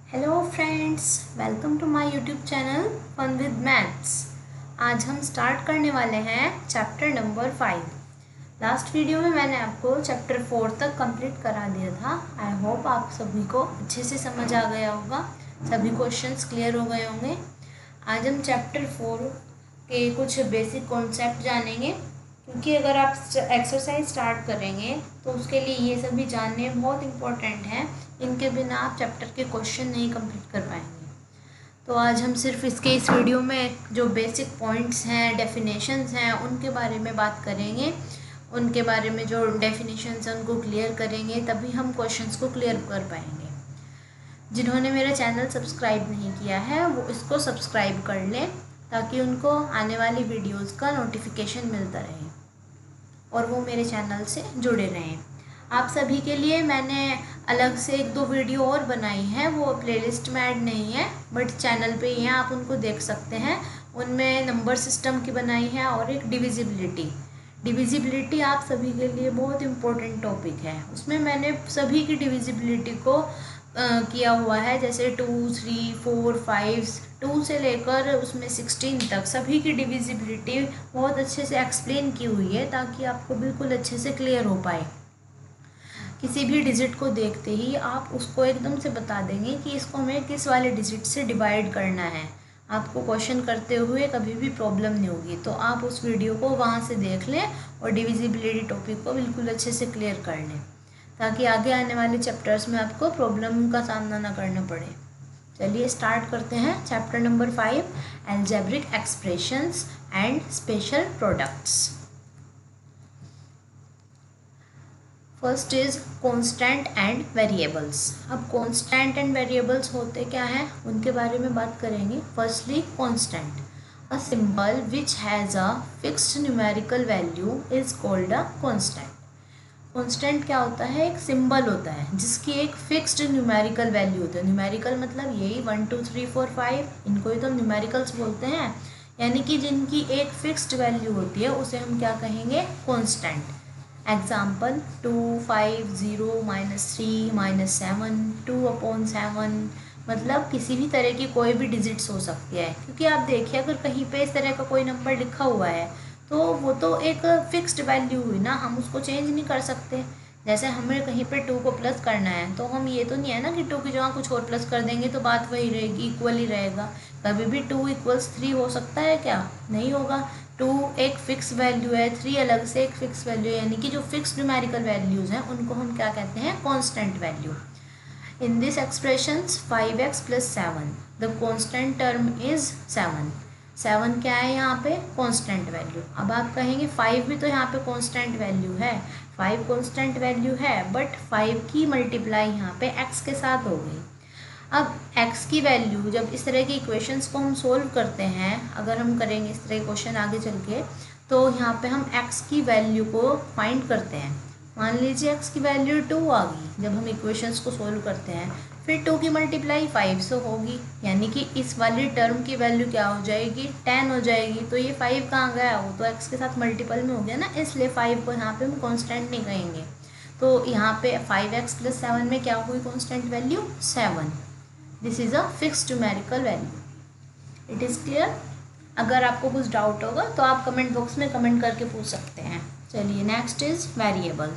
Hello friends, welcome to my YouTube channel fun with maths. आज हम start करने वाले हैं चैप्टर नंबर 5। लास्ट वीडियो में मैंने आपको चैप्टर 4 तक कंप्लीट करा दिया था। आई होप आप सभी को अच्छे से समझ आ गया होगा, सभी क्वेश्चंस क्लियर हो गए होंगे। आज हम चैप्टर 4 के कुछ बेसिक कॉन्सेप्ट जानेंगे, क्योंकि अगर आप एक्सरसाइज स्टार्ट करेंगे तो उसके लिए ये सभी जानने बहुत इम्पोर्टेंट हैं। इनके बिना आप चैप्टर के क्वेश्चन नहीं कंप्लीट कर पाएंगे। तो आज हम सिर्फ इस वीडियो में जो बेसिक पॉइंट्स हैं, डेफिनेशंस हैं, उनके बारे में बात करेंगे। उनके बारे में जो डेफिनेशंस हैं उनको क्लियर करेंगे, तभी हम क्वेश्चंस को क्लियर कर पाएंगे। जिन्होंने मेरा चैनल सब्सक्राइब नहीं किया है वो इसको सब्सक्राइब कर लें, ताकि उनको आने वाली वीडियोज़ का नोटिफिकेशन मिलता रहे और वो मेरे चैनल से जुड़े रहें। आप सभी के लिए मैंने अलग से 1-2 वीडियो और बनाई हैं, वो प्लेलिस्ट में ऐड नहीं है बट चैनल पे ही हैं, आप उनको देख सकते हैं। उनमें नंबर सिस्टम की बनाई है और एक डिविजिबिलिटी आप सभी के लिए बहुत इम्पोर्टेंट टॉपिक है। उसमें मैंने सभी की डिविजिबिलिटी को किया हुआ है, जैसे 2, 3, 4, 5, 2 से लेकर उसमें 16 तक सभी की डिविजिबिलिटी बहुत अच्छे से एक्सप्लेन की हुई है, ताकि आपको बिल्कुल अच्छे से क्लियर हो पाए। किसी भी डिजिट को देखते ही आप उसको एकदम से बता देंगे कि इसको हमें किस वाले डिजिट से डिवाइड करना है। आपको क्वेश्चन करते हुए कभी भी प्रॉब्लम नहीं होगी। तो आप उस वीडियो को वहाँ से देख लें और डिविजिबिलिटी टॉपिक को बिल्कुल अच्छे से क्लियर कर लें, ताकि आगे आने वाले चैप्टर्स में आपको प्रॉब्लम का सामना ना करना पड़े। चलिए स्टार्ट करते हैं chapter number 5, algebraic expressions and special products. First is constant and variables. अब कांस्टेंट एंड वेरिएबल्स होते क्या हैं उनके बारे में बात करेंगे। Firstly constant, a symbol which has a fixed numerical value is called a constant. Constant क्या होता है? एक सिंबल होता है जिसकी एक फिक्स्ड न्यूमेरिकल वैल्यू होती है। न्यूमेरिकल मतलब यही 1, 2, 3, 4, 5, इनको ही तो हम न्यूमेरिकल्स बोलते हैं। यानी कि जिनकी एक फिक्स्ड वैल्यू होती है उसे हम क्या कहेंगे? कांस्टेंट। एग्जाम्पल 2, 5, 0, -3, -7, 2/7, मतलब किसी भी तरह की कोई भी डिजिट्स हो सकती है। क्योंकि आप देखिए, अगर कहीं पे इस तरह का कोई नंबर लिखा हुआ है तो वो तो एक फिक्स्ड वैल्यू हुई ना, हम उसको चेंज नहीं कर सकते। जैसे हमें कहीं पे 2 को प्लस करना है तो हम ये तो नहीं है ना कि 2 की जगह कुछ और प्लस कर देंगे तो बात वही रहेगी, इक्वल ही रहेगा। कभी भी 2 = 3 हो सकता है क्या? नहीं होगा। 2 एक फिक्स वैल्यू है, 3 अलग से एक फिक्स वैल्यू है, यानी कि जो फिक्स न्यूमेरिकल वैल्यूज़ हैं उनको हम क्या कहते हैं? Constant value. In this expressions 5x + 7, the constant term is 7। 7 क्या है यहाँ पे? Constant value. अब आप कहेंगे 5 भी तो यहाँ पे कांस्टेंट वैल्यू है। 5 कांस्टेंट वैल्यू है, बट 5 की मल्टीप्लाई यहाँ पे x के साथ हो गई। अब x की वैल्यू, जब इस तरह के इक्वेशंस को हम सोल्व करते हैं, अगर हम करेंगे इस तरह के क्वेश्चन आगे चल के, तो यहाँ पे हम x की वैल्यू को फाइंड करते हैं। मान लीजिए x की वैल्यू 2 आ गई जब हम इक्वेशंस को सोल्व करते हैं, फिर 2 की मल्टीप्लाई 5 से होगी, यानी कि इस वाली टर्म की वैल्यू क्या हो जाएगी? 10 हो जाएगी। तो ये 5 कहाँ गया? वो तो x के साथ मल्टीपल में हो गया ना, इसलिए 5 को यहाँ पे हम कॉन्स्टेंट नहीं कहेंगे। तो यहाँ पे 5x + 7 में क्या हुई constant value? 7। This is a fixed numerical value. It is clear? अगर आपको कुछ डाउट होगा तो आप कमेंट बॉक्स में कमेंट करके पूछ सकते हैं। चलिए next is variable.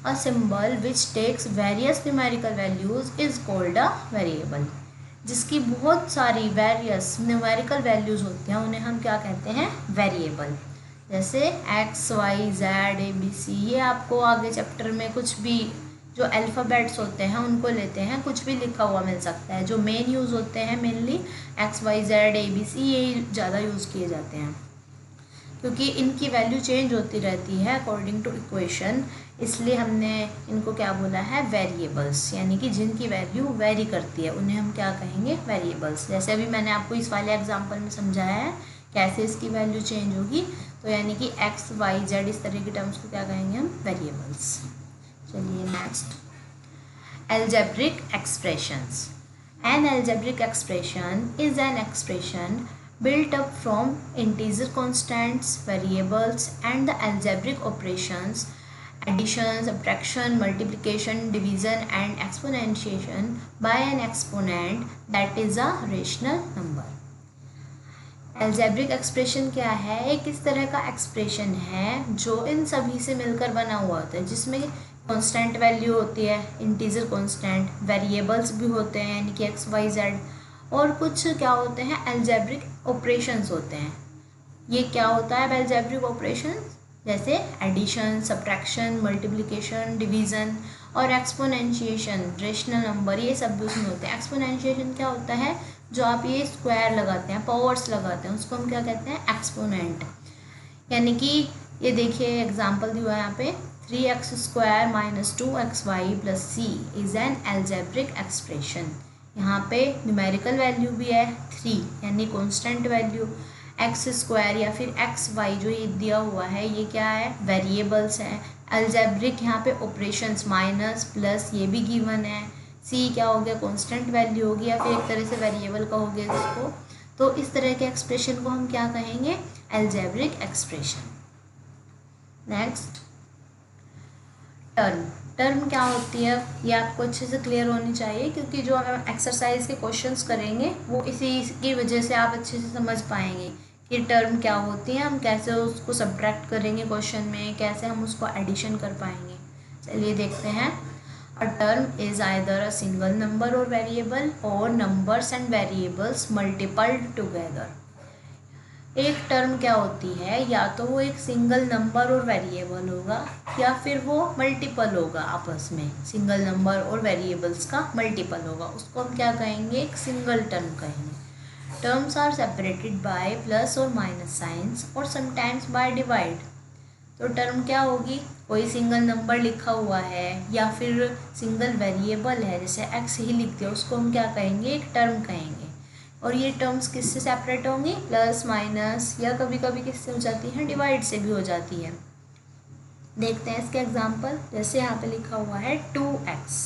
A symbol which takes various numerical values is called a variable. जिसकी बहुत सारी वेरियस न्यूमेरिकल वैल्यूज़ होती हैं उन्हें हम क्या कहते हैं? वेरिएबल। जैसे x, y, z, a, b, c, ये आपको आगे चैप्टर में कुछ भी जो अल्फ़ाबेट्स होते हैं उनको लेते हैं, कुछ भी लिखा हुआ मिल सकता है। जो मेन यूज़ होते हैं mainly x, y, z, a, b, c, ये ज़्यादा यूज़ किए जाते हैं, क्योंकि इनकी वैल्यू चेंज होती रहती है अकॉर्डिंग टू इक्वेशन, इसलिए हमने इनको क्या बोला है? वेरिएबल्स। यानी कि जिनकी वैल्यू वेरी करती है उन्हें हम क्या कहेंगे? वेरिएबल्स। जैसे अभी मैंने आपको इस वाले एग्जांपल में समझाया है कैसे इसकी वैल्यू चेंज होगी, तो यानी कि x, y, z इस तरह की टर्म्स को क्या कहेंगे हम? वेरिएबल्स। चलिए next, algebraic expressions. An algebraic expression is an expression built up from integer constants, variables and the algebraic operations addition, subtraction, multiplication, division and exponentiation by an exponent that is a rational number. Algebraic expression क्या है? एक इस तरह का expression है जो इन सभी से मिलकर बना हुआ होता है, जिसमें कांस्टेंट वैल्यू होती है, इंटीजर कांस्टेंट, वेरिएबल्स भी होते हैं यानी कि एक्स वाई जेड, और कुछ क्या होते हैं एल्जेब्रिक ऑपरेशंस होते हैं। ये क्या होता है एल्जेब्रिक ऑपरेशंस? जैसे एडिशन, सब्ट्रैक्शन, मल्टीप्लिकेशन, डिवीज़न और एक्सपोनेंशिएशन, रेशनल नंबर, ये सब भी उसमें होते हैं। एक्सपोनेंशिएशन क्या होता है? जो आप ये स्क्वायर लगाते हैं, पावर्स लगाते हैं, उसको हम क्या कहते हैं? एक्सपोनेंट। यानी कि ये देखिए एग्जांपल दिया है यहाँ पे, 3x² - 2xy + c is an algebraic expression. यहाँ पे न्यूमेरिकल वैल्यू भी है 3 यानी कॉन्स्टेंट वैल्यू, x² या फिर xy जो ये दिया हुआ है ये क्या है? वेरिएबल्स हैं। एल्जेब्रिक यहाँ पे ऑपरेशंस माइनस प्लस ये भी गिवन है। c क्या हो गया? कांस्टेंट वैल्यू होगी या फिर एक तरह से वेरिएबल कहोगे इसको। तो इस तरह के एक्सप्रेशन को हम क्या कहेंगे? Algebraic expression. Next, term. Term क्या होती है ये आपको अच्छे से क्लियर होनी चाहिए, क्योंकि जो हम एक्सरसाइज के क्वेश्चंस करेंगे वो इसी की वजह से आप अच्छे से समझ पाएंगे कि टर्म क्या होती है, हम कैसे उसको सब्ट्रैक्ट करेंगे क्वेश्चन में, कैसे हम उसको एडिशन कर पाएंगे। चलिए देखते हैं। A term is either a single number और वेरिएबल और नंबर्स एंड वेरिएबल्स मल्टीपल्ड टुगेदर। एक टर्म क्या होती है? या तो वो एक सिंगल नंबर और वेरिएबल होगा या फिर वो मल्टीपल होगा आपस में, सिंगल नंबर और वेरिएबल्स का मल्टीपल होगा, उसको हम क्या कहेंगे? एक सिंगल टर्म कहेंगे। Terms are separated by plus और माइनस साइंस और समटाइम्स बाय डिवाइड। तो टर्म क्या होगी? कोई सिंगल नंबर लिखा हुआ है या फिर सिंगल वेरिएबल है, जैसे एक्स ही लिख दिया, उसको हम क्या कहेंगे? एक टर्म कहेंगे। और ये टर्म्स किससे सेपरेट होंगी? प्लस माइनस, या कभी कभी किससे हो जाती है? डिवाइड से भी हो जाती है। देखते हैं इसके एग्जांपल। जैसे यहाँ पे लिखा हुआ है 2x,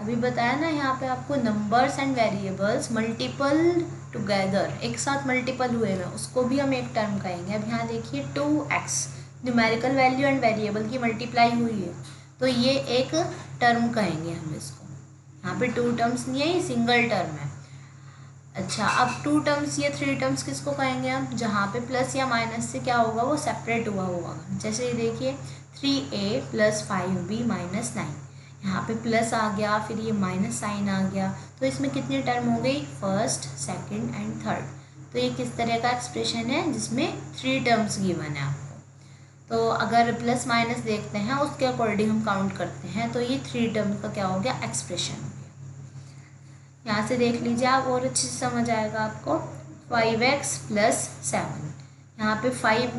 अभी बताया ना यहाँ पे आपको numbers and variables multiple together, एक साथ मल्टीपल हुए हैं, उसको भी हम एक टर्म कहेंगे। अब यहाँ देखिए 2x numerical value and variable की मल्टीप्लाई हुई है, तो ये एक टर्म कहेंगे हम इसको। यहाँ पे 2 टर्म्स नहीं है, ये सिंगल टर्म है। अच्छा, अब 2 टर्म्स या 3 टर्म्स किसको कहेंगे हम? जहाँ पे प्लस या माइनस से क्या होगा? वो सेपरेट हुआ होगा। जैसे ये देखिए 3a + 5b - 9, यहाँ पे प्लस आ गया, फिर ये माइनस साइन आ गया, तो इसमें कितनी टर्म हो गई? First, second and third. तो ये किस तरह का एक्सप्रेशन है? जिसमें 3 टर्म्स गिवन है आपको। तो अगर प्लस माइनस देखते हैं उसके अकॉर्डिंग हम काउंट करते हैं, तो ये 3 टर्म्स का क्या हो गया? एक्सप्रेशन। यहाँ से देख लीजिए आप, और अच्छे से समझ आएगा आपको। 5x + 7, यहाँ पे 5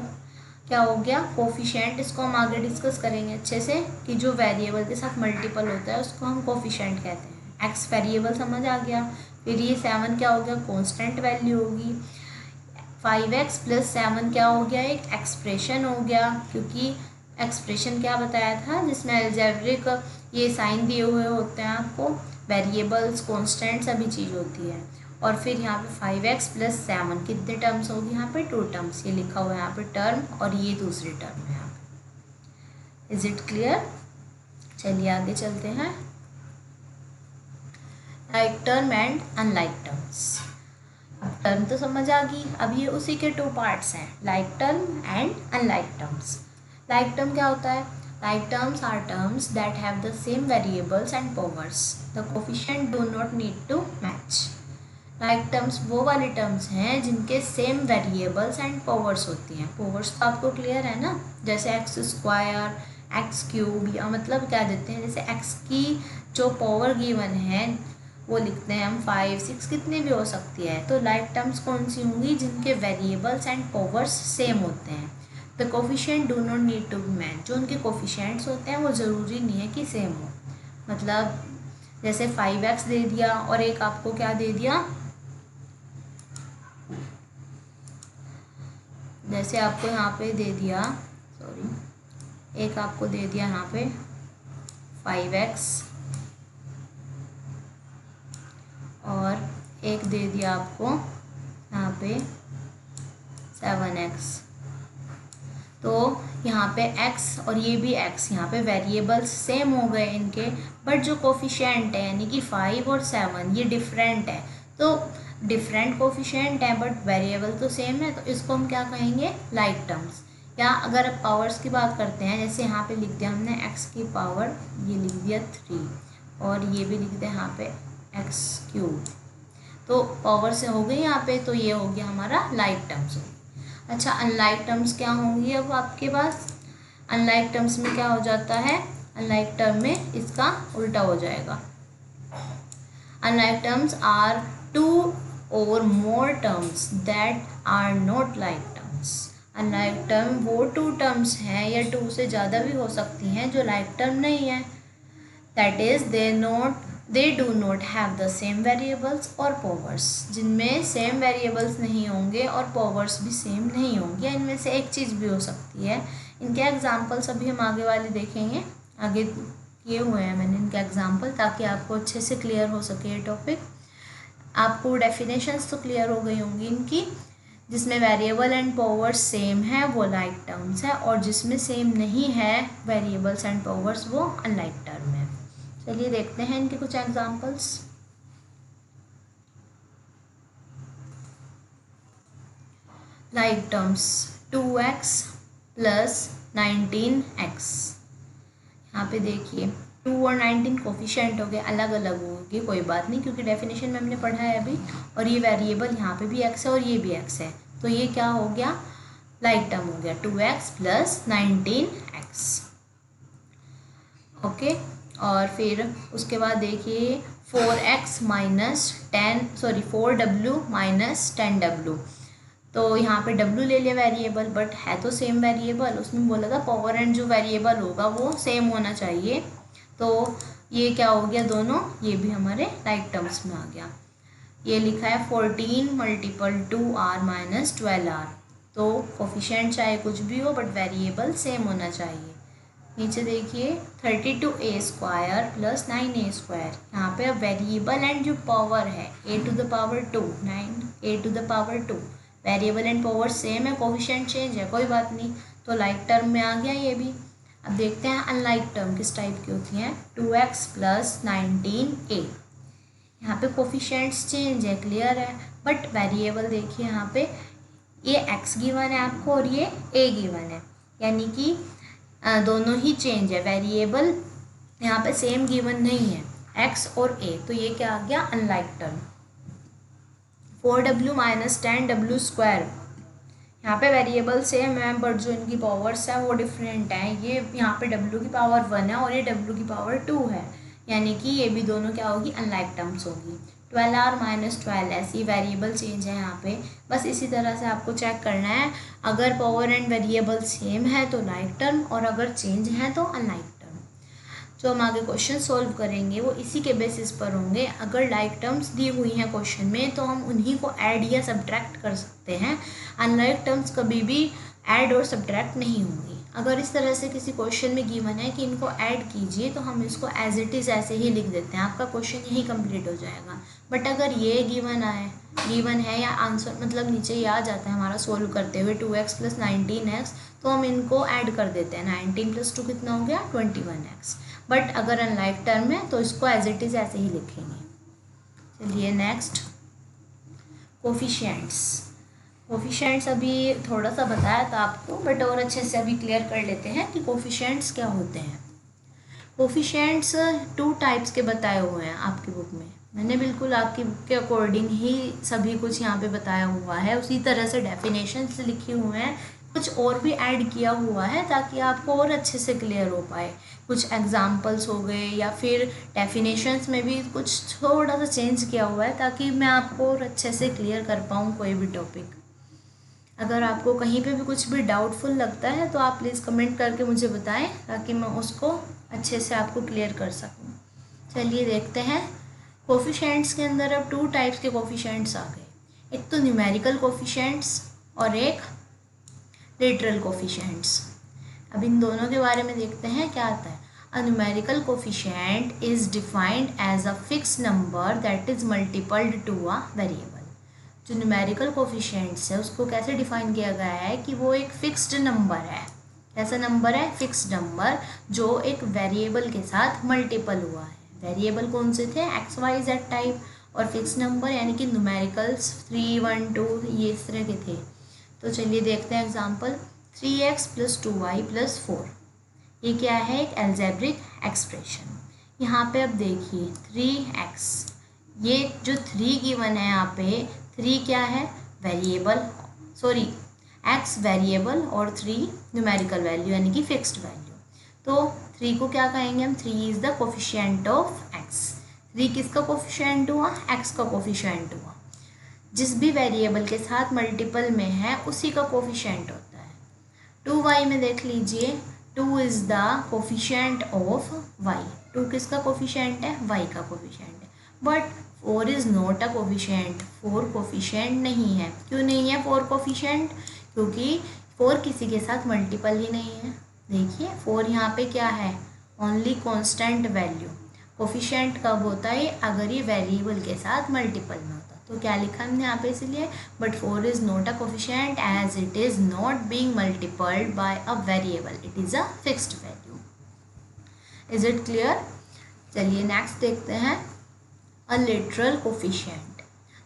क्या हो गया? कोफिशिएंट, इसको हम आगे डिस्कस करेंगे अच्छे से कि जो वेरिएबल के साथ मल्टीपल होता है उसको हम कोफिशिएंट कहते हैं। x वेरिएबल समझ आ गया। फिर ये 7 क्या हो गया? कांस्टेंट वैल्यू होगी। 5x + 7 क्या हो गया? एक एक्सप्रेशन हो गया, क्योंकि एक्सप्रेशन क्या बताया था? जिसमें एल्जेब्रिक ये साइन दिए हुए होते हैं आपको, वेरिएबल्स, कांस्टेंट सभी चीज़ होती है। और फिर यहाँ पे 5x + 7 कितने टर्म्स होगी? यहाँ पे 2 टर्म्स, ये लिखा हुआ है यहाँ पे टर्म, और ये दूसरी टर्म है यहाँ पे। Is it clear? चलिए आगे चलते हैं। Like term and unlike terms. अब टर्म तो समझ आ गई, अब ये उसी के 2 पार्ट्स हैं, like term and unlike terms. Like term क्या होता है? Like terms are terms that have the same variables and powers. The coefficient do not need to match. Like terms वो वाली terms हैं जिनके same variables and powers होती हैं। powers तो आपको clear है ना? जैसे x², x³ या मतलब क्या देते हैं? जैसे x की जो power given है वो लिखते हैं हम 5, 6 कितने भी हो सकती है। तो like terms कौन सी होंगी? जिनके variables and powers same होते हैं। The coefficient do not need to be match, जो उनके कोफिशिएंट्स होते हैं वो ज़रूरी नहीं है कि सेम हो। मतलब जैसे 5x दे दिया और एक आपको क्या दे दिया? जैसे आपको यहाँ पे दे दिया, सॉरी, एक आपको दे दिया यहाँ पे 5x और एक दे दिया आपको यहाँ पे 7x। तो यहाँ पे x और ये भी x, यहाँ पे वेरिएबल्स सेम हो गए इनके, बट जो कोफिशिएंट है यानी कि 5 और 7 ये डिफरेंट है। तो डिफरेंट कोफिशिएंट है बट वेरिएबल तो सेम है, तो इसको हम क्या कहेंगे, लाइक टर्म्स। या अगर अब पावर्स की बात करते हैं, जैसे यहाँ पे लिख दिया हमने x की पावर, ये लिख दिया 3 और ये भी लिख दिया यहाँ पे x³, तो पावर से हो गई यहाँ पे, तो ये हो गया हमारा लाइक टर्म्स। अच्छा, अनलाइक टर्म्स क्या होंगी अब आपके पास? अनलाइक टर्म्स में क्या हो जाता है, अनलाइक टर्म में इसका उल्टा हो जाएगा। Unlike terms are 2 or more terms that are not like terms। Unlike term वो 2 टर्म्स हैं या 2 से ज़्यादा भी हो सकती हैं जो लाइक टर्म नहीं है। That is they do not have the same variables or powers, जिनमें सेम वेरिएबल्स नहीं होंगे और पावर्स भी सेम नहीं होंगे, इनमें से एक चीज़ भी हो सकती है। इनके एग्जांपल्स अभी हम आगे वाले देखेंगे, आगे किए हुए हैं मैंने इनके एग्जांपल, ताकि आपको अच्छे से क्लियर हो सके ये टॉपिक। आपको डेफिनेशंस तो क्लियर हो गई होंगी इनकी। जिसमें वेरिएबल एंड पावर्स सेम है वो लाइक टर्म्स है, और जिसमें सेम नहीं है वेरिएबल्स एंड पावर्स वो अनलाइक टर्म है। चलिए देखते हैं इनके कुछ examples. Like terms 2x + 19x। यहाँ पे देखिए 2 और 19 कोफिशिएंट हो गए, अलग अलग होगी, कोई बात नहीं क्योंकि डेफिनेशन में हमने पढ़ा है अभी। और ये वेरिएबल यहाँ पे भी x है और ये भी x है, तो ये क्या हो गया, लाइक टर्म हो गया 2x + 19x। ओके, और फिर उसके बाद देखिए 4w - 10w। तो यहाँ पे w ले लिया वेरिएबल, बट है तो सेम वेरिएबल, उसमें बोला था पावर एंड जो वेरिएबल होगा वो सेम होना चाहिए। तो ये क्या हो गया, दोनों ये भी हमारे लाइक टर्म्स में आ गया। ये लिखा है 14 × 2r - 12r। तो कोफिशिएंट चाहे कुछ भी हो बट वेरिएबल सेम होना चाहिए। नीचे देखिए 32a² + 9a²। यहाँ पे अब वेरिएबल एंड जो पावर है a⁻², 9a⁻², variable and power same है, कोफिशिएंट चेंज है, कोई बात नहीं, तो लाइक टर्म में आ गया ये भी। अब देखते हैं अनलाइक टर्म किस टाइप की होती हैं। 2x + 19a। यहाँ पे कोफिशिएंट्स चेंज है, क्लियर है, बट वेरिएबल देखिए यहाँ पे ये x गिवन है आपको और ये a गिवन है, यानी कि दोनों ही चेंज है, वेरिएबल यहाँ पे सेम गिवन नहीं है x और a, तो ये क्या आ गया, अनलाइक टर्म। 4w - 10w²। यहाँ पे वेरिएबल सेम है बट जो इनकी पावर्स है वो डिफरेंट है। ये यहाँ पे w की पावर 1 है और ये w की पावर 2 है, यानी कि ये भी दोनों क्या होगी, अनलाइक टर्म्स होगी। 12r - 12s, ये वेरिएबल चेंज है यहाँ पे, बस इसी तरह से आपको चेक करना है। अगर पावर एंड वेरिएबल सेम है तो लाइक टर्म, और अगर चेंज है तो अनलाइक टर्म। जो हम आगे क्वेश्चन सॉल्व करेंगे वो इसी के बेसिस पर होंगे। अगर लाइक टर्म्स दी हुई हैं क्वेश्चन में तो हम उन्हीं को ऐड या सब्ट्रैक्ट कर सकते हैं। अनलाइक टर्म्स कभी भी ऐड और सब्ट्रैक्ट नहीं होंगी। अगर इस तरह से किसी क्वेश्चन में गिवन है कि इनको ऐड कीजिए तो हम इसको एज इट इज़ ऐसे ही लिख देते हैं, आपका क्वेश्चन यही कंप्लीट हो जाएगा। बट अगर ये गिवन है या आंसर मतलब नीचे ये आ जाता है हमारा सोल्व करते हुए 2x + 19x, तो हम इनको ऐड कर देते हैं। 19 + 2 कितना हो गया, 21x। बट अगर अनलाइक टर्म है तो इसको एज इट इज़ ऐसे ही लिखेंगे। चलिए नेक्स्ट, कोफिशिएंट्स अभी थोड़ा सा बताया था आपको, बट और अच्छे से अभी क्लियर कर लेते हैं कि कोफिशिएंट्स क्या होते हैं। कोफिशिएंट्स 2 टाइप्स के बताए हुए हैं आपकी बुक में। मैंने बिल्कुल आपकी बुक के अकॉर्डिंग ही सभी कुछ यहाँ पे बताया हुआ है, उसी तरह से डेफिनेशंस लिखे हुए हैं, कुछ और भी ऐड किया हुआ है ताकि आपको और अच्छे से क्लियर हो पाए। कुछ एग्जांपल्स हो गए या फिर डेफिनेशंस में भी कुछ थोड़ा सा चेंज किया हुआ है ताकि मैं आपको और अच्छे से क्लियर कर पाऊँ कोई भी टॉपिक। अगर आपको कहीं पे भी कुछ भी डाउटफुल लगता है तो आप प्लीज़ कमेंट करके मुझे बताएं ताकि मैं उसको अच्छे से आपको क्लियर कर सकूं। चलिए देखते हैं। कोफिशिएंट्स के अंदर अब 2 टाइप्स के कोफिशिएंट्स आ गए, एक तो न्यूमेरिकल कोफिशिएंट्स और एक लिटरल कोफिशिएंट्स। अब इन दोनों के बारे में देखते हैं क्या आता है। A numerical coefficient is defined as a fix number that is multiplied to a variable. जो न्यूमेरिकल कोफिशिएंट्स है उसको कैसे डिफाइन किया गया है कि वो एक फिक्स्ड नंबर है, कैसा नंबर है? फिक्स्ड नंबर जो एक वेरिएबल के साथ मल्टीपल हुआ है। वेरिएबल कौन से थे? एक्स वाई जेड टाइप, और फिक्स नंबर यानी कि न्यूमेरिकल्स 3 1 2 ये इस तरह के थे। तो चलिए देखते हैं एग्जांपल। 3x + 2y + 4 ये क्या है? एक अलजेब्रिक एक्सप्रेशन। यहाँ पे अब देखिए 3x, ये जो 3 गिवन है यहाँ पे, 3 क्या है? वेरिएबल, सॉरी x वेरिएबल और 3 न्यूमेरिकल वैल्यू यानी कि फिक्स्ड वैल्यू। तो 3 को क्या कहेंगे हम? 3 is the coefficient of x। 3 किसका कोफिशिएंट हुआ? x का कोफिशिएंट हुआ। जिस भी वेरिएबल के साथ मल्टीपल में है उसी का कोफिशिएंट होता है। 2y में देख लीजिए, 2 is the coefficient of y। 2 किसका कोफिशिएंट है? y का कोफिशिएंट है। But 4 is not a coefficient. 4 coefficient नहीं है। क्यों नहीं है 4 कोफिशिएंट? क्योंकि 4 किसी के साथ मल्टीपल ही नहीं है। देखिए 4 यहाँ पे क्या है? Only constant value. कोफिशिएंट कब होता है? अगर ये वेरिएबल के साथ मल्टीपल में होता। तो क्या लिखा हमने यहाँ पे इसलिए, but 4 is not a coefficient as it is not being multiplied by a variable, it is a fixed value. Is it clear? चलिए नेक्स्ट देखते हैं, a literal coefficient.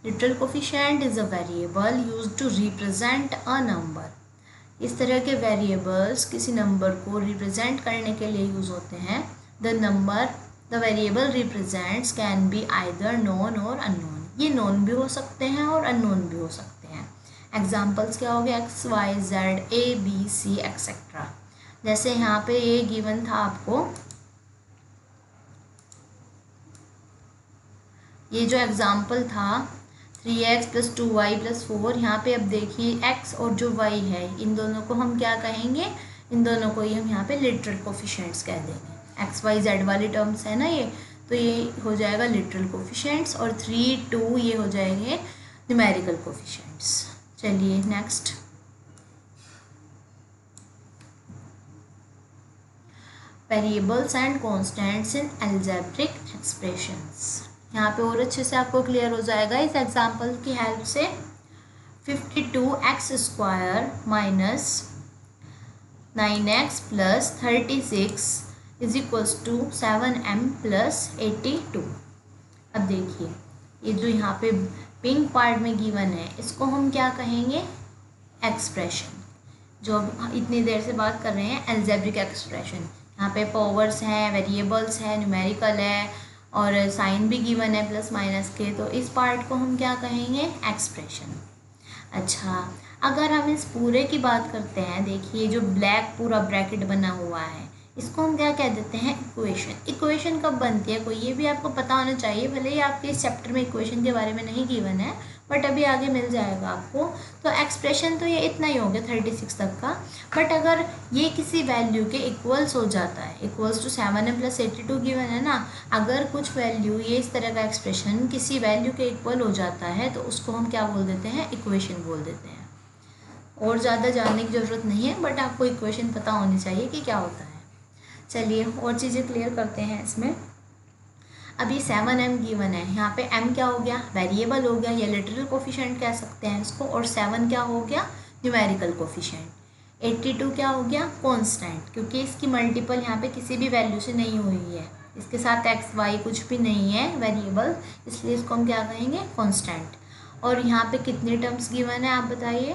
Literal coefficient is a variable used to represent a number. इस तरह के variables किसी number को represent करने के लिए यूज़ होते हैं। The variable represents can be either known और अननोन। ये नोन भी हो सकते हैं और अननोन भी हो सकते हैं। एग्जाम्पल्स क्या हो गया? X Y Z A B C etcetera. जैसे यहाँ पे ये गिवन था आपको, ये जो एग्जाम्पल था 3x + 2y + 4, यहाँ पे अब देखिए x और जो y है इन दोनों को हम क्या कहेंगे? इन दोनों को ही हम यहाँ पे लिटरल कोफिशिएंट्स कह देंगे। x y z वाली टर्म्स है ना ये, तो ये हो जाएगा लिटरल कोफिशिएंट्स, और 3 2 ये हो जाएंगे न्यूमेरिकल कोफिशिएंट्स। चलिए next, variables and constants in algebraic expressions. यहाँ पे और अच्छे से आपको क्लियर हो जाएगा इस एग्जाम्पल की हेल्प से। 52x² - 9x + 36 = 7m + 82। अब देखिए ये जो यहाँ पे पिंक पार्ट में गिवन है इसको हम क्या कहेंगे? एक्सप्रेशन। जो अब इतनी देर से बात कर रहे हैं अलजेब्रिक एक्सप्रेशन, यहाँ पे पावर्स हैं, वेरिएबल्स है, न्यूमेरिकल है और साइन भी गिवन है प्लस माइनस के, तो इस पार्ट को हम क्या कहेंगे? एक्सप्रेशन। अच्छा, अगर हम इस पूरे की बात करते हैं, देखिए जो ब्लैक पूरा ब्रैकेट बना हुआ है इसको हम क्या कह देते हैं? इक्वेशन। इक्वेशन कब बनती है कोई, ये भी आपको पता होना चाहिए। भले ही आपके इस चैप्टर में इक्वेशन के बारे में नहीं गिवन है, बट अभी आगे मिल जाएगा आपको। तो एक्सप्रेशन तो ये इतना ही हो गया 36 तक का। बट अगर ये किसी वैल्यू के इक्वल्स हो जाता है, इक्वल्स टू 7m + 82 गिवन है ना, अगर कुछ वैल्यू, ये इस तरह का एक्सप्रेशन किसी वैल्यू के इक्वल हो जाता है तो उसको हम क्या बोल देते हैं? इक्वेशन बोल देते हैं। और ज़्यादा जानने की ज़रूरत नहीं है, बट आपको इक्वेशन पता होनी चाहिए कि क्या होता है। चलिए और चीज़ें क्लियर करते हैं इसमें। अभी 7m गिवन है, यहाँ पे m क्या हो गया? वेरिएबल हो गया, या लिटरल कोफिशिएंट कह सकते हैं इसको, और 7 क्या हो गया? Numerical coefficient. 82 क्या हो गया? कांस्टेंट, क्योंकि इसकी मल्टीपल यहाँ पे किसी भी वैल्यू से नहीं हुई है, इसके साथ x y कुछ भी नहीं है वेरिएबल, इसलिए इसको हम क्या कहेंगे? कांस्टेंट। और यहाँ पे कितने टर्म्स गिवन है आप बताइए?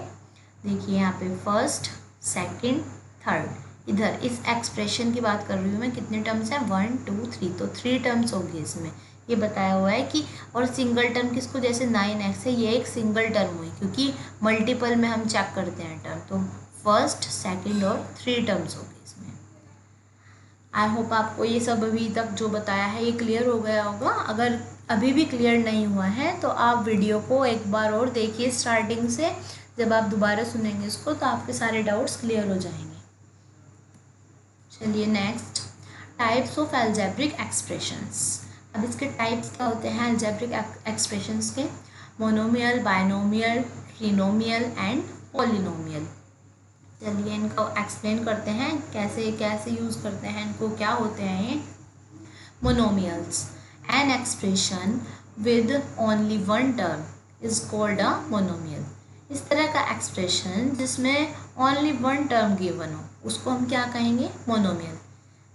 देखिए यहाँ पे फर्स्ट, सेकंड, थर्ड। इधर इस एक्सप्रेशन की बात कर रही हूँ मैं, कितने टर्म्स हैं? 1 2 3, तो 3 टर्म्स होगी इसमें। ये बताया हुआ है कि, और सिंगल टर्म किसको? जैसे 9x है, ये एक सिंगल टर्म हुई, क्योंकि मल्टीपल में हम चेक करते हैं टर्म, तो फर्स्ट, सेकंड और 3 टर्म्स होगी इसमें। आई होप आपको ये सब अभी तक जो बताया है ये क्लियर हो गया होगा। अगर अभी भी क्लियर नहीं हुआ है तो आप वीडियो को एक बार और देखिए स्टार्टिंग से। जब आप दोबारा सुनेंगे इसको तो आपके सारे डाउट्स क्लियर हो जाएंगे। चलिए next, types of algebraic expressions. अब इसके टाइप्स क्या होते हैं अलजेब्रिक एक्सप्रेशंस के? Monomial, binomial, trinomial and polynomial. चलिए इनको एक्सप्लेन करते हैं, कैसे कैसे यूज़ करते हैं इनको, क्या होते हैं ये। Monomials, N expression with only one term is called a monomial. इस तरह का एक्सप्रेशन जिसमें ओनली वन टर्म गिवन हो उसको हम क्या कहेंगे, मोनोमियल।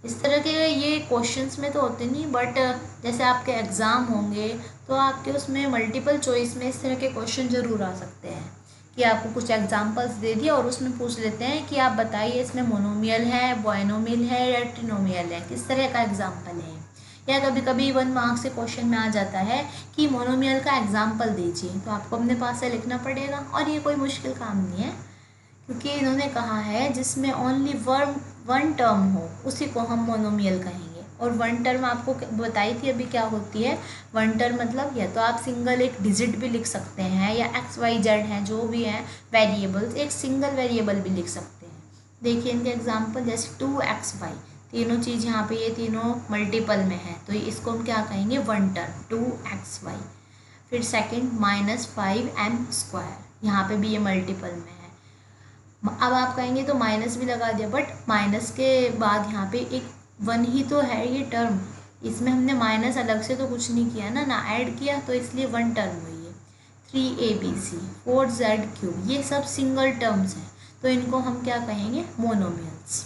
इस तरह के ये क्वेश्चंस में तो होते नहीं, बट जैसे आपके एग्ज़ाम होंगे तो आपके उसमें मल्टीपल चॉइस में इस तरह के क्वेश्चन ज़रूर आ सकते हैं कि आपको कुछ एग्जांपल्स दे दिया और उसमें पूछ लेते हैं कि आप बताइए इसमें मोनोमियल है, बाइनोमियल है या ट्रिनोमियल है, किस तरह का एग्जाम्पल है। या कभी कभी 1 मार्क्स से क्वेश्चन में आ जाता है कि मोनोमियल का एग्जाम्पल दीजिए, तो आपको अपने पास से लिखना पड़ेगा और ये कोई मुश्किल काम नहीं है, क्योंकि इन्होंने कहा है जिसमें ओनली वन टर्म हो उसी को हम मोनोमियल कहेंगे। और वन टर्म आपको बताई थी अभी क्या होती है। वन टर्म मतलब या तो आप सिंगल एक डिजिट भी लिख सकते हैं, या एक्स वाई जेड हैं जो भी हैं वेरिएबल्स, एक सिंगल वेरिएबल भी लिख सकते हैं। देखिए इनके एग्जांपल, जैसे 2xy, तीनों चीज़ यहाँ पे ये तीनों मल्टीपल में है तो इसको हम क्या कहेंगे, वन टर्म 2xy। फिर सेकंड -5m², यहाँ पे भी ये मल्टीपल में है। अब आप कहेंगे तो माइनस भी लगा दिया, बट माइनस के बाद यहाँ पे एक वन ही तो है ये टर्म, इसमें हमने माइनस अलग से तो कुछ नहीं किया ना ऐड किया, तो इसलिए वन टर्म हुई है। 3abc 4z3, ये सब सिंगल टर्म्स हैं तो इनको हम क्या कहेंगे, monomials.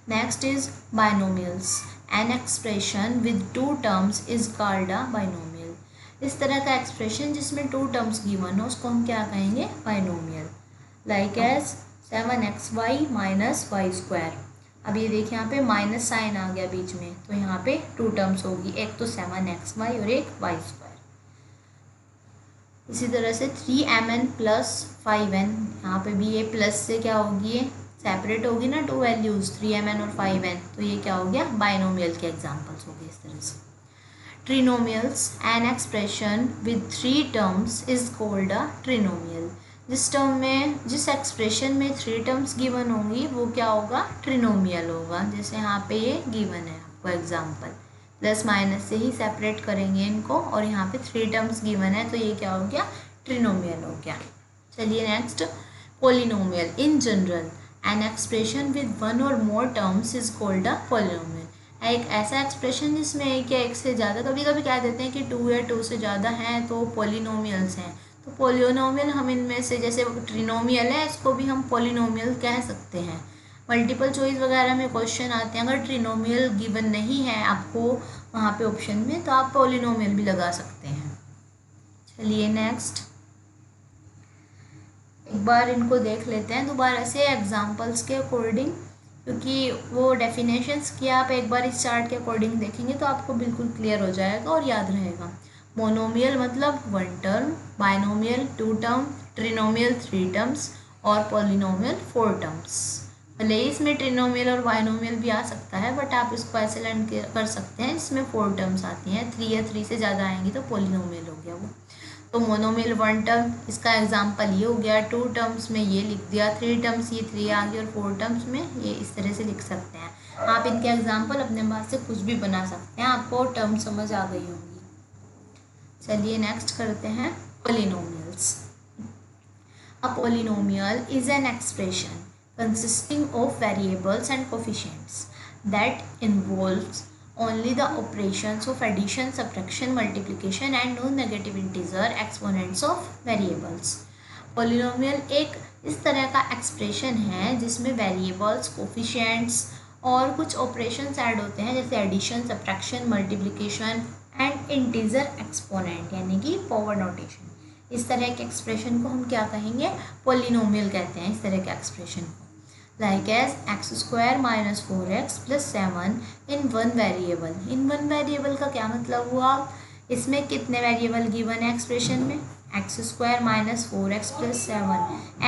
Next is binomials, N expression with 2 terms is called a binomial. इस तरह का एक्सप्रेशन जिसमें 2 टर्म्स गिवन हो उसको हम क्या कहेंगे, binomial. Like as 7xy -y²। अब ये देखिए यहाँ पे माइनस साइन आ गया बीच में, तो यहाँ पे 2 टर्म्स होगी, एक तो 7xy और एक y²। इसी तरह से 3mn + 5n, यहाँ पे भी ये प्लस से क्या होगी, ये सेपरेट होगी ना 2 वैल्यूज़ 3mn और 5n, तो ये क्या हो गया, बाइनोमियल के एग्जाम्पल्स हो गए इस तरह से। Trinomials, an expression with 3 terms is called a trinomial. जिस एक्सप्रेशन में 3 टर्म्स गिवन होंगी वो क्या होगा, ट्रिनोमियल होगा। जैसे यहाँ पे ये गिवन है आपको एग्जांपल, प्लस माइनस से ही सेपरेट करेंगे इनको, और यहाँ पे 3 टर्म्स गिवन है तो ये क्या हो गया, ट्रिनोमियल हो गया। चलिए next, polynomial. In general N expression with 1 और मोर terms is called a polynomial. एक ऐसा एक्सप्रेशन जिसमें एक या एक से ज़्यादा, कभी कभी कह देते हैं कि 2 या 2 से ज़्यादा हैं तो पॉलिनोमियल्स हैं। तो पॉलिनोमियल हम इनमें से, जैसे ट्रिनोमियल है इसको भी हम पॉलिनोमियल कह सकते हैं। मल्टीपल चॉइस वगैरह में क्वेश्चन आते हैं, अगर ट्रिनोमियल गिवन नहीं है आपको वहाँ पे ऑप्शन में, तो आप पॉलिनोमियल भी लगा सकते हैं। चलिए नेक्स्ट, एक बार इनको देख लेते हैं दोबारा से एग्जांपल्स के अकॉर्डिंग, क्योंकि वो डेफिनेशंस की आप एक बार इस चार्ट के अकॉर्डिंग देखेंगे तो आपको बिल्कुल क्लियर हो जाएगा और याद रहेगा। मोनोमियल मतलब 1 टर्म, बाइनोमियल 2 टर्म, ट्रिनोमियल 3 टर्म्स और पॉलिनोमियल 4 टर्म्स। भले ही इसमें ट्रिनोमियल और बाइनोमियल भी आ सकता है, बट आप इसको ऐसे लर्न कर सकते हैं जिसमें 4 टर्म्स आती हैं, 3 या 3 से ज़्यादा आएंगी तो पॉलिनोमियल हो गया वो। तो मोनोमियल 1 टर्म, इसका एग्जाम्पल ये हो गया, 2 टर्म्स में ये लिख दिया, 3 टर्म्स ये 3 आ गई, और 4 टर्म्स में ये इस तरह से लिख सकते हैं। आप इनके एग्जाम्पल अपने पास से कुछ भी बना सकते हैं, आपको टर्म समझ आ गई होंगी। चलिए नेक्स्ट करते हैं polynomials. A polynomial is an expression consisting of variables and coefficients that involves only the operations of addition, subtraction, multiplication and non-negative integer exponents of variables. Polynomial एक इस तरह का एक्सप्रेशन है जिसमें वेरिएबल्स, कोफिशिएंट्स और कुछ ऑपरेशंस ऐड होते हैं, जैसे addition, subtraction, multiplication and integer exponent, यानी कि पावर नोटेशन। इस तरह के एक्सप्रेशन को हम क्या कहेंगे, पॉलिनोमियल कहते हैं इस तरह के एक्सप्रेशन को। लाइक एज x² - 4x + 7 इन 1 वेरिएबल। इन 1 वेरिएबल का क्या मतलब हुआ, इसमें कितने वेरिएबल गिवन है एक्सप्रेशन में, x² - 4x + 7,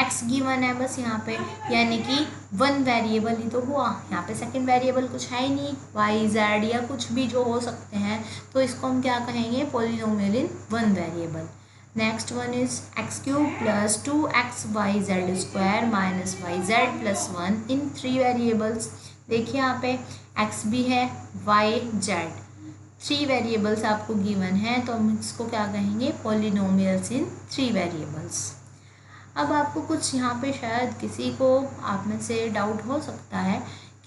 x गिवन है बस यहाँ पे, यानी कि 1 वेरिएबल ही तो हुआ, यहाँ पे सेकंड वेरिएबल कुछ है ही नहीं, y z या कुछ भी जो हो सकते हैं, तो इसको हम क्या कहेंगे, polynomial in 1 variable. Next one is x³ + 2xyz² - yz + 1 in 3 variables. देखिए यहाँ पे x भी है, y z, 3 वेरिएबल्स आपको गिवन है, तो हम इसको क्या कहेंगे, पॉलिनोमियल्स इन 3 वेरिएबल्स। अब आपको कुछ यहाँ पे शायद किसी को आप में से डाउट हो सकता है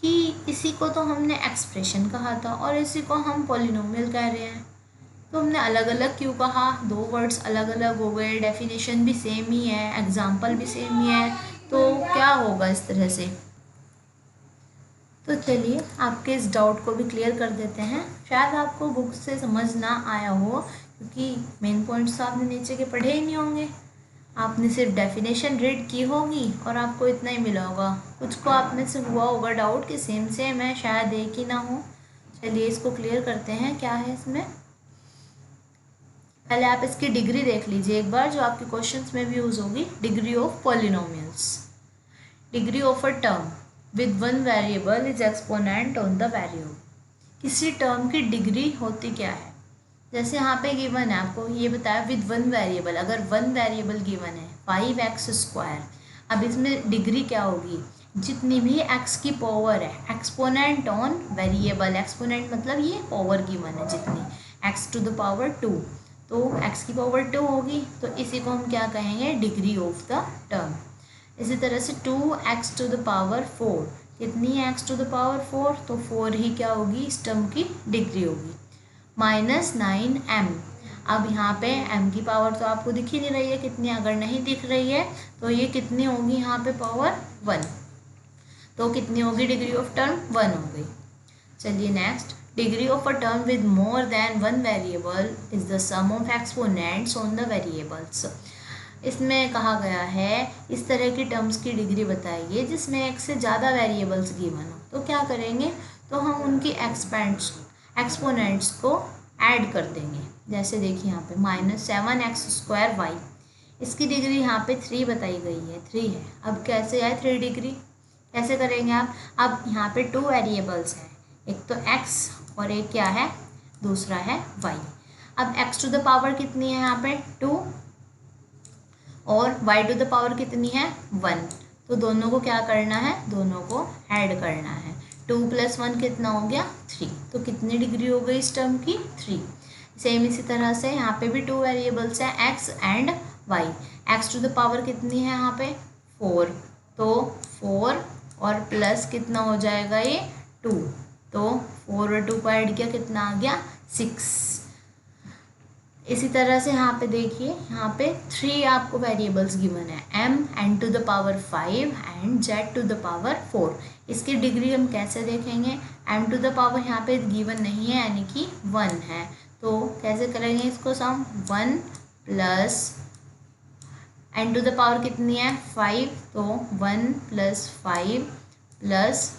कि इसी को तो हमने एक्सप्रेशन कहा था और इसी को हम पॉलिनोमियल कह रहे हैं, तो हमने अलग अलग क्यों कहा, दो वर्ड्स अलग अलग हो गए, डेफिनेशन भी सेम ही है, एग्जाम्पल भी सेम ही है, तो क्या होगा इस तरह से। तो चलिए आपके इस डाउट को भी क्लियर कर देते हैं। शायद आपको बुक से समझ ना आया हो, क्योंकि मेन पॉइंट्स तो आपने नीचे के पढ़े ही नहीं होंगे, आपने सिर्फ डेफिनेशन रीड की होगी और आपको इतना ही मिला होगा। कुछ को आप में से हुआ होगा डाउट कि सेम सेम है, शायद एक ही ना हो। चलिए इसको क्लियर करते हैं, क्या है इसमें। पहले आप इसकी डिग्री देख लीजिए एक बार, जो आपके क्वेश्चंस में भी यूज होगी। Degree of polynomials, degree of a term with one variable is exponent on the variable. किसी टर्म की डिग्री होती क्या है, जैसे यहाँ पे गिवन है, आपको ये बताया विद वन वेरिएबल, अगर वन वेरिएबल गिवन है 5x², अब इसमें डिग्री क्या होगी, जितनी भी x की पावर है, एक्सपोनेंट ऑन वेरिएबल, एक्सपोनेंट मतलब ये पावर गिवन है जितनी, x टू द पावर 2, तो x की पावर 2 होगी, तो इसी को हम क्या कहेंगे, डिग्री ऑफ द टर्म। इसी तरह से 2x टू द पावर 4, कितनी है x टू द पावर 4, तो 4 ही क्या होगी, इस टर्म की डिग्री होगी। -9m, अब यहाँ पे m की पावर तो आपको दिख ही नहीं रही है कितनी, अगर नहीं दिख रही है तो ये कितनी होगी यहाँ पे, पावर 1, तो कितनी होगी डिग्री ऑफ टर्म, 1 हो गई। चलिए next, degree of a term with more than one variable is the sum of exponents on the variables. इसमें कहा गया है इस तरह की टर्म्स की डिग्री बताइए जिसमें एक से ज़्यादा वेरिएबल्स गिवन हो, तो क्या करेंगे, तो हम उनकी एक्सपोनेंट्स को ऐड कर देंगे। जैसे देखिए यहाँ पे -7x²y, इसकी डिग्री यहाँ पे 3 बताई गई है, 3 है। अब कैसे आए 3 डिग्री, कैसे करेंगे आप, अब यहाँ पे 2 वेरिएबल्स हैं, एक तो x और एक क्या है, दूसरा है y। अब x टू द पावर कितनी है यहाँ पे 2, और y टू द पावर कितनी है 1, तो दोनों को क्या करना है, दोनों को ऐड करना है। 2 + 1 कितना हो गया 3, तो कितनी डिग्री हो गई इस टर्म की 3। सेम इसी तरह से यहाँ पे भी 2 वेरिएबल्स हैं x and y, x to the power कितनी है यहाँ पे 4, तो 4 और प्लस कितना हो जाएगा ये 2, तो 4 और 2 को ऐड किया कितना आ गया 6। इसी तरह से यहाँ पे देखिए, यहाँ पे 3 आपको वेरिएबल्स गिवन है, m n to the power 5 and z to the power 4। इसकी डिग्री हम कैसे देखेंगे, m टू द पावर यहाँ पे गिवन नहीं है यानी कि 1 है, तो कैसे करेंगे इसको sum, 1 plus n to the power कितनी है 5, तो 1 + 5 प्लस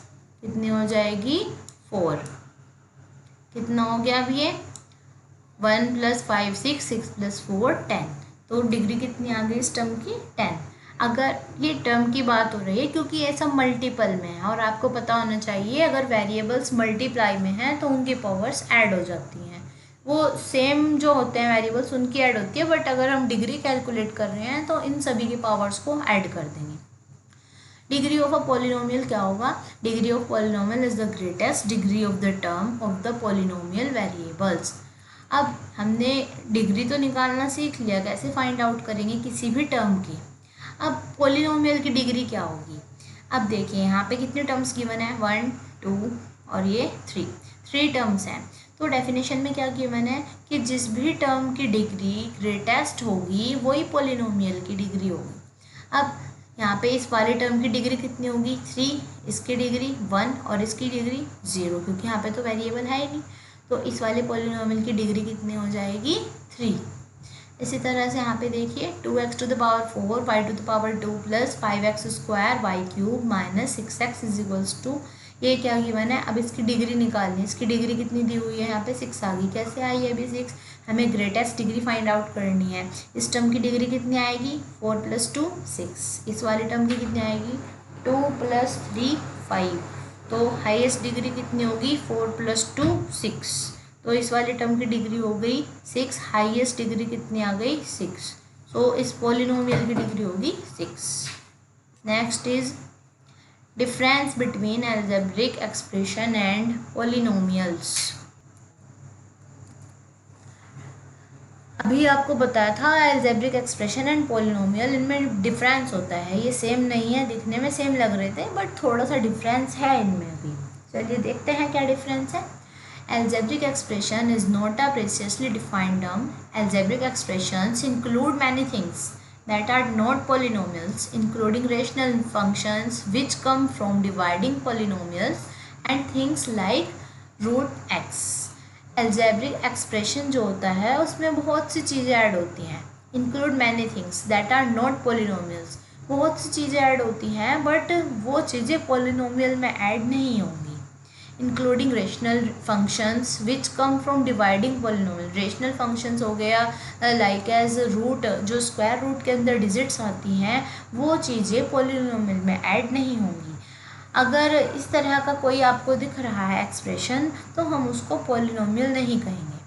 कितनी हो जाएगी 4, कितना हो गया अब ये 1 + 5 6, 6 + 4 10, तो डिग्री कितनी आ गई इस टर्म की 10। अगर ये टर्म की बात हो रही है क्योंकि ये सब मल्टीपल में है, और आपको पता होना चाहिए अगर वेरिएबल्स मल्टीप्लाई में हैं तो उनकी पावर्स ऐड हो जाती हैं, वो सेम जो होते हैं वेरिएबल्स उनकी ऐड होती है, बट अगर हम डिग्री कैलकुलेट कर रहे हैं तो इन सभी की पावर्स को ऐड कर देंगे। डिग्री ऑफ अ पॉलिनोमियल क्या होगा, degree of polynomial is the greatest degree of the term of the polynomial variables. अब हमने डिग्री तो निकालना सीख लिया, कैसे फाइंड आउट करेंगे किसी भी टर्म की। अब पॉलिनोमियल की डिग्री क्या होगी, अब देखिए यहाँ पे कितने टर्म्स गिवन है 1 2 और ये 3 टर्म्स हैं, तो डेफिनेशन में क्या गिवन है कि जिस भी टर्म की डिग्री ग्रेटेस्ट होगी वही पॉलिनोमियल की डिग्री होगी। अब यहाँ पे इस वाले टर्म की डिग्री कितनी होगी 3, इसकी डिग्री 1 और इसकी डिग्री 0, क्योंकि यहाँ पे तो वेरिएबल है ही नहीं, तो इस वाले पॉलिनोमियल की डिग्री कितनी हो जाएगी 3। इसी तरह से यहाँ पे देखिए 2x to the power 4 y to the power 2 + 5x² y³ - 6x = 2, ये क्या गिवन है। अब इसकी डिग्री निकालनी, इसकी डिग्री कितनी दी हुई है यहाँ पे 6 आ गई, कैसे आई है अभी 6, हमें ग्रेटेस्ट डिग्री फाइंड आउट करनी है। इस टर्म की डिग्री कितनी आएगी 4 + 2 6, इस वाले टर्म की कितनी आएगी 2 + 3 5, तो हाईएस्ट डिग्री कितनी होगी 4 + 2 6, तो इस वाले टर्म की डिग्री हो गई 6, हाईएस्ट डिग्री कितनी आ गई 6, सो इस पॉलिनोमियल की डिग्री होगी 6। Next is difference between algebraic expression and polynomials. अभी आपको बताया था अलजेब्रिक एक्सप्रेशन एंड पॉलिनोमियल, इनमें डिफरेंस होता है, ये सेम नहीं है, दिखने में सेम लग रहे थे बट थोड़ा सा डिफरेंस है इनमें भी। चलिए देखते हैं क्या डिफरेंस है। Algebraic expression is not a precisely defined term. Algebraic expressions include many things that are not polynomials, including rational functions which come from dividing polynomials and things like root x. Algebraic expression जो होता है उसमें बहुत सी चीज़ें add होती हैं. Include many things that are not polynomials. बहुत सी चीज़ें ऐड होती हैं बट वो चीज़ें पोलिनोमियल में ऐड नहीं होंगी. Including rational functions which come from dividing polynomial. Rational functions हो गया लाइक एज रूट, जो स्क्वायर रूट के अंदर डिजिट्स आती हैं वो चीज़ें पोलिनोमियल में ऐड नहीं होंगी. अगर इस तरह का कोई आपको दिख रहा है एक्सप्रेशन तो हम उसको पोलिनोमियल नहीं कहेंगे.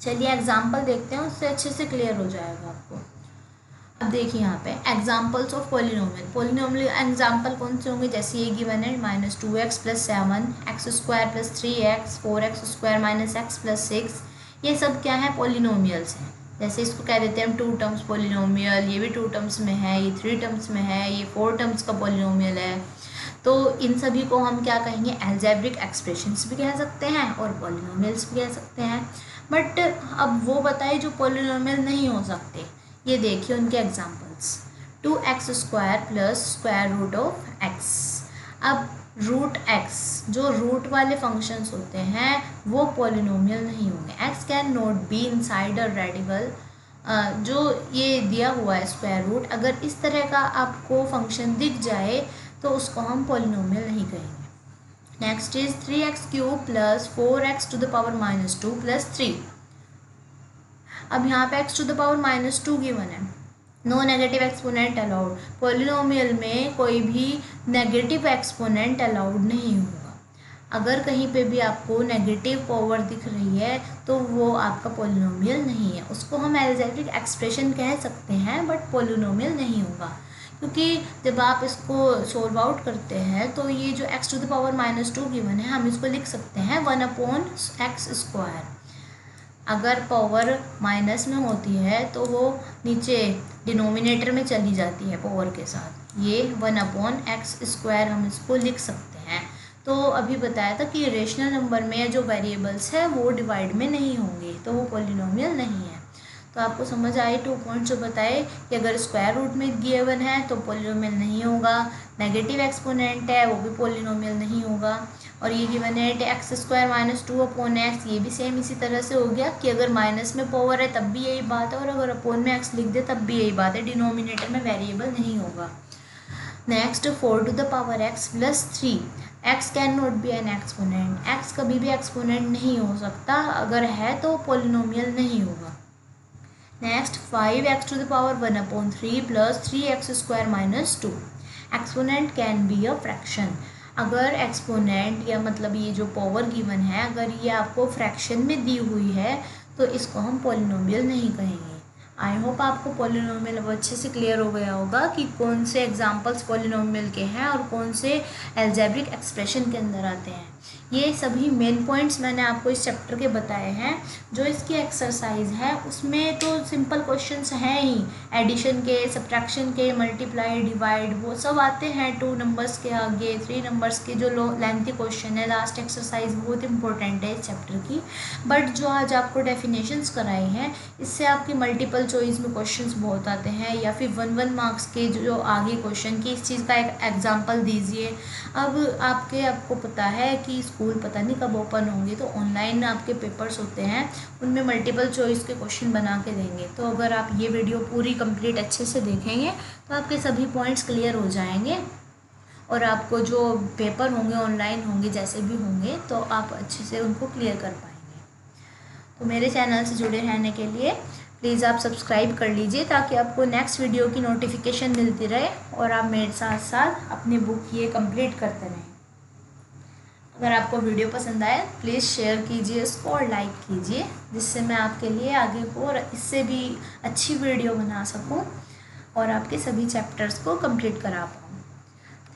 चलिए एग्जाम्पल देखते हैं, उससे अच्छे से क्लियर हो जाएगा आपको. अब देखिए यहाँ पे examples of polynomial. Polynomial example कौन से होंगे, जैसे ये गिवन है -2x + 7 x² + 3x 4x² - x + 6. ये सब क्या है, पोलिनोमियल्स हैं. जैसे इसको कह देते हैं हम 2 टर्म्स पोलिनोमियल, ये भी 2 टर्म्स में है, ये 3 टर्म्स में है, ये 4 टर्म्स का पोलिनोमियल है. तो इन सभी को हम क्या कहेंगे, अलजेब्रिक एक्सप्रेशंस भी कह सकते हैं और पोलिनोमियल्स भी कह सकते हैं. बट अब वो बताइए जो पोलिनोमियल नहीं हो सकते. ये देखिए उनके एग्जांपल्स. 2x² + √x. अब रूट x, जो रूट वाले फंक्शंस होते हैं वो पोलिनोमियल नहीं होंगे. x can not be inside a radical. जो ये दिया हुआ है स्क्वायर रूट, अगर इस तरह का आपको फंक्शन दिख जाए तो उसको हम पोलिनोमियल नहीं कहेंगे. Next is 3x³ + 4x⁻² + 3. अब यहाँ पे x⁻² गिवन है. No negative exponent allowed. Polynomial में कोई भी नेगेटिव एक्सपोनेंट अलाउड नहीं होगा. अगर कहीं पे भी आपको नेगेटिव पावर दिख रही है तो वो आपका पोलिनोमियल नहीं है. उसको हम अलजेब्रिक एक्सप्रेशन कह सकते हैं बट पोलिनोमियल नहीं होगा, क्योंकि जब आप इसको सोल्व आउट करते हैं तो ये जो x⁻² गिवन है हम इसको लिख सकते हैं 1/x². अगर पावर माइनस में होती है तो वो नीचे डिनोमिनेटर में चली जाती है पावर के साथ. ये 1/x² हम इसको लिख सकते हैं. तो अभी बताया था कि रेशनल नंबर में जो वेरिएबल्स है वो डिवाइड में नहीं होंगे तो वो पोलिनोमियल नहीं है. तो आपको समझ आए 2 पॉइंट्स जो बताए कि अगर स्क्वायर रूट में गिवन है तो पोलिनोमियल नहीं होगा, नेगेटिव एक्सपोनेंट है वो भी पोलिनोमियल नहीं होगा, और ये गिवन है x² - 2/x. ये भी सेम इसी तरह से हो गया कि अगर माइनस में पावर है तब भी यही बात है और अगर अपोन में x लिख दे तब भी यही बात है, डिनोमिनेटर में वेरिएबल नहीं होगा. Next 4x + 3. x can not be N exponent. x कभी भी एक्सपोनेंट नहीं हो सकता, अगर है तो पोलिनोमियल नहीं होगा. Next 5x⁻1/3 + 3x² - 2. Exponent can be a fraction. अगर एक्सपोनेंट या मतलब ये जो पावर गिवन है अगर ये आपको फ्रैक्शन में दी हुई है तो इसको हम पोलिनोमियल नहीं कहेंगे. आई होप आपको पोलिनोमियल अब अच्छे से क्लियर हो गया होगा कि कौन से एग्जांपल्स पोलिनोमियल के हैं और कौन से अलजेब्रिक एक्सप्रेशन के अंदर आते हैं. ये सभी मेन पॉइंट्स मैंने आपको इस चैप्टर के बताए हैं. जो इसकी एक्सरसाइज है उसमें तो सिंपल क्वेश्चंस हैं ही, एडिशन के, सब्ट्रैक्शन के, मल्टीप्लाई, डिवाइड, वो सब आते हैं 2 नंबर्स के आगे. 3 नंबर्स के जो लेंथी क्वेश्चन है, लास्ट एक्सरसाइज बहुत इंपॉर्टेंट है इस चैप्टर की. बट जो आज आपको डेफिनेशंस कराए हैं इससे आपकी मल्टीपल चॉइस में क्वेश्चंस बहुत आते हैं, या फिर 1 मार्क्स के जो आगे क्वेश्चन की इस चीज़ का एक एग्जाम्पल दीजिए. अब आपको पता है कि स्कूल पता नहीं कब ओपन होंगे, तो ऑनलाइन आपके पेपर्स होते हैं उनमें मल्टीपल चॉइस के क्वेश्चन बना के देंगे. तो अगर आप ये वीडियो पूरी कंप्लीट अच्छे से देखेंगे तो आपके सभी पॉइंट्स क्लियर हो जाएंगे और आपको जो पेपर होंगे ऑनलाइन होंगे जैसे भी होंगे तो आप अच्छे से उनको क्लियर कर पाएंगे. तो मेरे चैनल से जुड़े रहने के लिए प्लीज़ आप सब्सक्राइब कर लीजिए ताकि आपको नेक्स्ट वीडियो की नोटिफिकेशन मिलती रहे और आप मेरे साथ साथ अपनी बुक ये कंप्लीट करते रहें. अगर आपको वीडियो पसंद आए प्लीज़ शेयर कीजिए इसको और लाइक कीजिए, जिससे मैं आपके लिए आगे को और इससे भी अच्छी वीडियो बना सकूं और आपके सभी चैप्टर्स को कंप्लीट करा पाऊँ.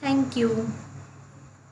Thank you.